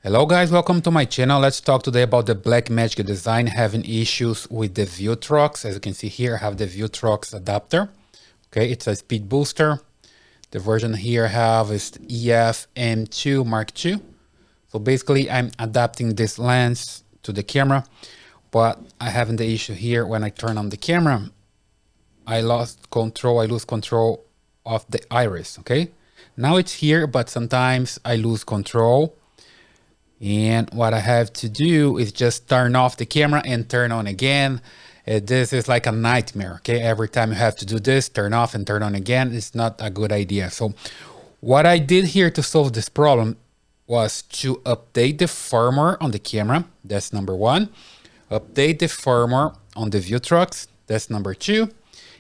Hello guys, welcome to my channel. Let's talk today about the Blackmagic design having issues with the Viltrox. As you can see here, I have the Viltrox adapter. Okay, it's a speed booster. The version here I have is EF-M2 Mark II. So basically I'm adapting this lens to the camera, but I have the issue here when I turn on the camera, I lose control of the iris. Okay, now it's here, but sometimes I lose control. And what I have to do is just turn off the camera and turn on again. This is like a nightmare. Okay, every time you have to do this, turn off and turn on again, it's not a good idea. So what I did here to solve this problem was to update the firmware on the camera. That's number one. Update the firmware on the Viltrox. That's number two.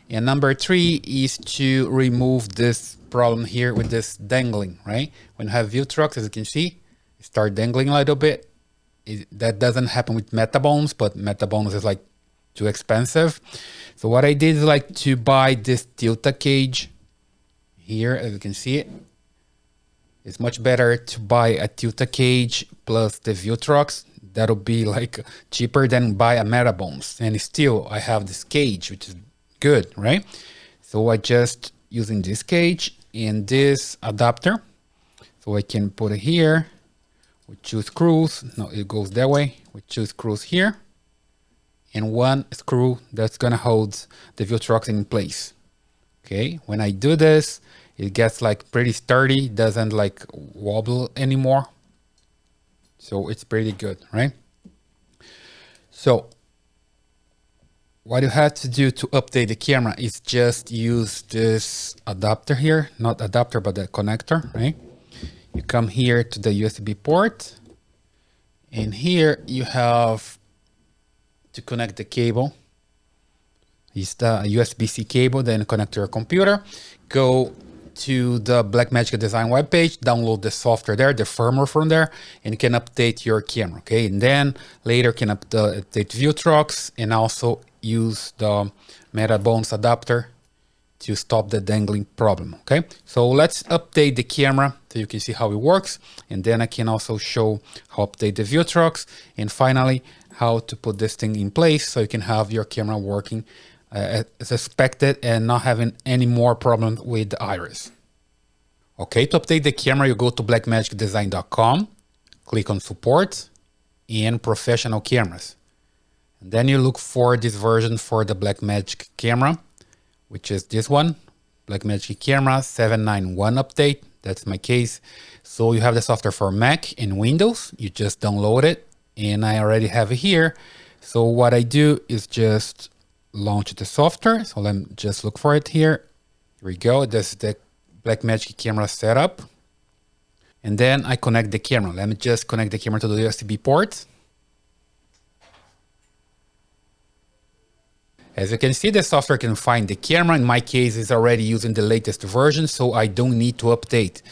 And number three is to remove this problem here with this dangling, right? When you have Viltrox, as you can see, start dangling a little bit. That doesn't happen with Metabones, but Metabones is like too expensive. So what I did is like to buy this tilta cage here, as you can see it. It's much better to buy a tilta cage plus the Viltrox. That'll be like cheaper than buy a Metabones. And still I have this cage, which is good, right? So I just using this cage and this adapter. So I can put it here. We choose screws. No, it goes that way. We choose screws here. And one screw that's gonna hold the Viltrox in place. Okay, when I do this, it gets like pretty sturdy, doesn't like wobble anymore. So it's pretty good, right? So what you have to do to update the camera is just use this adapter here, not adapter, but the connector, right? You come here to the USB port, and here you have to connect the cable. It's the USB-C cable, then connect to your computer. Go to the Blackmagic design webpage, download the software there, the firmware from there, and you can update your camera, okay? And then later can update Viltrox and also use the Metabones adapter to stop the dangling problem. Okay, so let's update the camera so you can see how it works, and then I can also show how to update the Viltrox, and finally how to put this thing in place so you can have your camera working as expected and not having any more problems with the iris. Okay, to update the camera, you go to blackmagicdesign.com, click on support and professional cameras, and then you look for this version for the Blackmagic camera, which is this one, Blackmagic Camera 791 update. That's my case. So you have the software for Mac and Windows. You just download it, and I already have it here. So what I do is just launch the software. So let me just look for it here. Here we go. This is the Blackmagic Camera setup. And then I connect the camera. Let me just connect the camera to the USB port. As you can see, the software can find the camera. In my case, it's already using the latest version, so I don't need to update.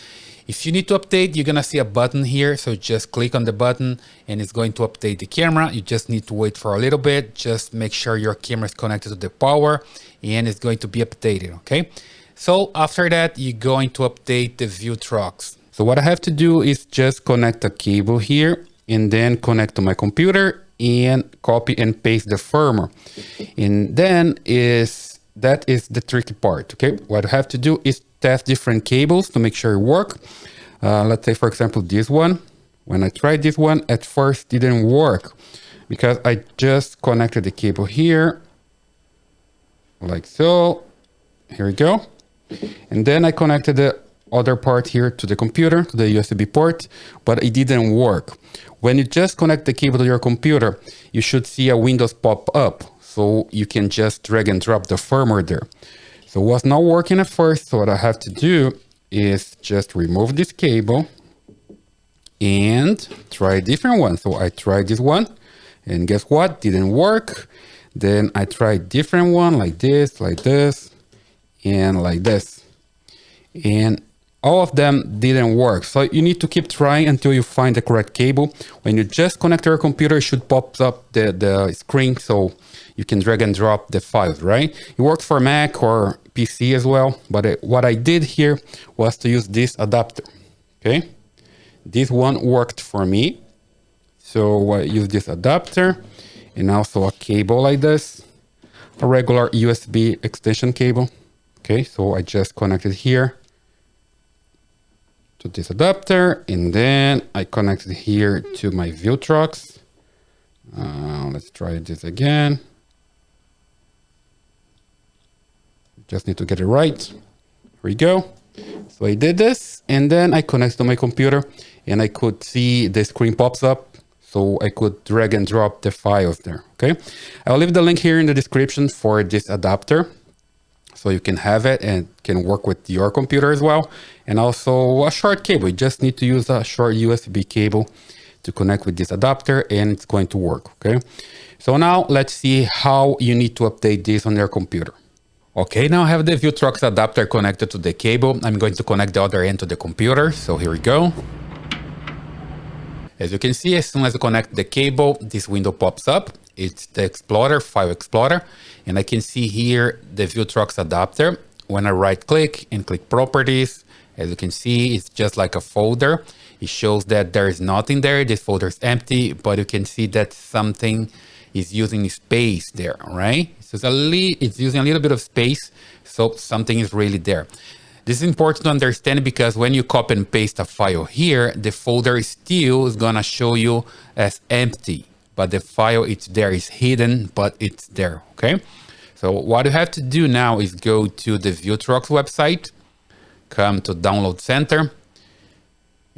If you need to update, you're gonna see a button here. So just click on the button and it's going to update the camera. You just need to wait for a little bit. Just make sure your camera is connected to the power and it's going to be updated, okay? So after that, you're going to update the Viltrox. So what I have to do is just connect a cable here and then connect to my computer and copy and paste the firmware. And then that is the tricky part. Okay, what I have to do is test different cables to make sure it work. Let's say, for example, this one. When I tried this one, at first didn't work because I just connected the cable here like so. Here we go. And then I connected the other part here to the computer, to the USB port, but it didn't work. When you just connect the cable to your computer, you should see a Windows pop up, so you can just drag and drop the firmware there. So it was not working at first, so what I have to do is just remove this cable and try a different one. So I tried this one, and guess what? Didn't work. Then I tried different one like this, and like this. And all of them didn't work. So you need to keep trying until you find the correct cable. When you just connect your computer, it should pop up the screen so you can drag and drop the files, right? It works for Mac or PC as well. But what I did here was to use this adapter, okay? This one worked for me. So I use this adapter and also a cable like this, a regular USB extension cable. Okay, so I just connected here to this adapter, and then I connected here to my Viltrox. Let's try this again. Just need to get it right. Here we go. So I did this, and then I connect to my computer, and I could see the screen pops up, so I could drag and drop the files there. Okay, I'll leave the link here in the description for this adapter, so you can have it and can work with your computer as well. And also a short cable. You just need to use a short USB cable to connect with this adapter, and it's going to work. Okay, so now let's see how you need to update this on your computer. Okay, now I have the Viltrox adapter connected to the cable. I'm going to connect the other end to the computer. So here we go. As you can see, as soon as I connect the cable, this window pops up. It's the Explorer, File Explorer. And I can see here the Viltrox adapter. When I right click and click Properties, as you can see, it's just like a folder. It shows that there is nothing there. This folder is empty, but you can see that something is using space there, right? So it's using a little bit of space, so something is really there. This is important to understand because when you copy and paste a file here, the folder still is gonna show you as empty, but the file it's there, is hidden, but it's there, okay? So what you have to do now is go to the Viltrox website, come to Download Center,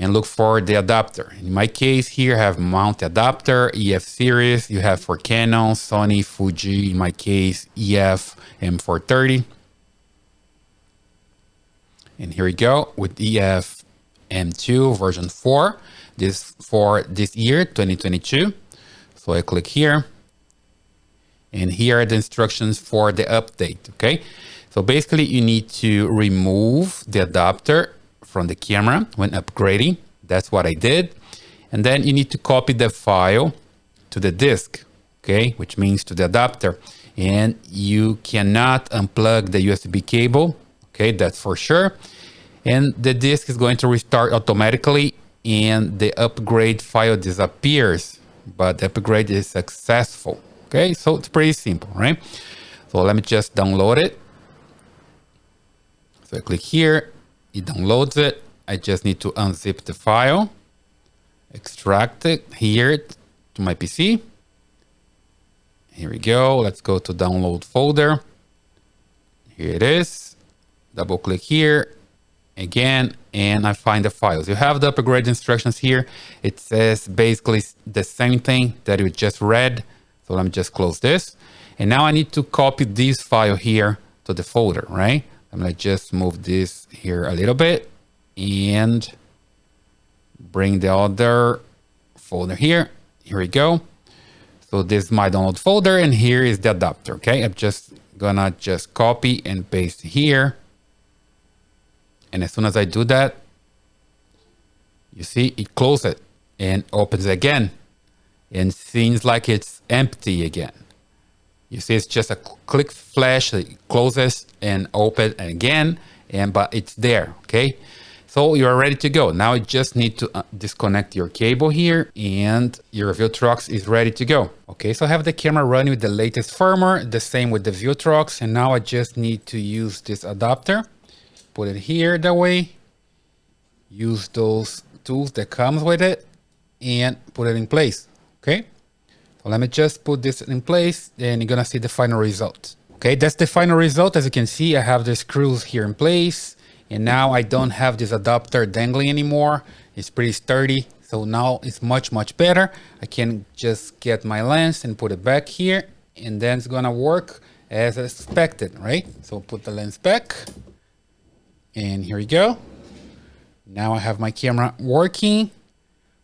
and look for the adapter. In my case here, I have mount adapter, EF series. You have for Canon, Sony, Fuji. In my case, EF M430. And here we go with EF M2 version 4. This for this year, 2022. So I click here. And here are the instructions for the update, okay? So basically you need to remove the adapter from the camera when upgrading. That's what I did. And then you need to copy the file to the disk, okay, which means to the adapter. And you cannot unplug the USB cable, okay, that's for sure. And the disk is going to restart automatically and the upgrade file disappears, but the upgrade is successful, okay? So it's pretty simple, right? So let me just download it. So I click here. It downloads it. I just need to unzip the file, extract it here to my PC. Here we go. Let's go to download folder. Here it is. Double click here again, and I find the files. You have the upgrade instructions here. It says basically the same thing that you just read. So let me just close this. And now I need to copy this file here to the folder, right? I'm gonna just move this here a little bit and bring the other folder here. Here we go. So this is my download folder and here is the adapter, okay? I'm just gonna copy and paste here. And as soon as I do that, you see it closes it and opens again and seems like it's empty again. You see, it's just a click flash, it closes and open again, but it's there, okay? So you're ready to go. Now you just need to disconnect your cable here and your Viltrox is ready to go. Okay, so I have the camera running with the latest firmware, the same with the Viltrox, and now I just need to use this adapter. Put it here that way, use those tools that comes with it, and put it in place, okay? So let me just put this in place and you're gonna see the final result. Okay, that's the final result. As you can see, I have the screws here in place and now I don't have this adapter dangling anymore. It's pretty sturdy. So now it's much, much better. I can just get my lens and put it back here and then it's gonna work as expected, right? So put the lens back and here we go. Now I have my camera working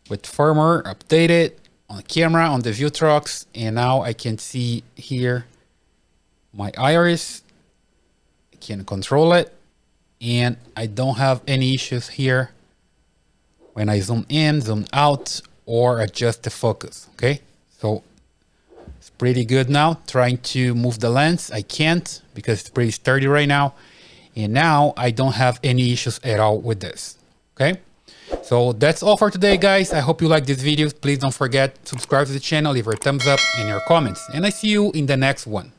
with firmware updated on the camera on the Viltrox, and now I can see here my iris. I can control it and I don't have any issues here when I zoom in, zoom out, or adjust the focus. Okay, so it's pretty good now. Trying to move the lens, I can't because it's pretty sturdy right now, and now I don't have any issues at all with this. Okay, So that's all for today, guys. I hope you like this video. Please don't forget, subscribe to the channel, leave your thumbs up and your comments. And I see you in the next one.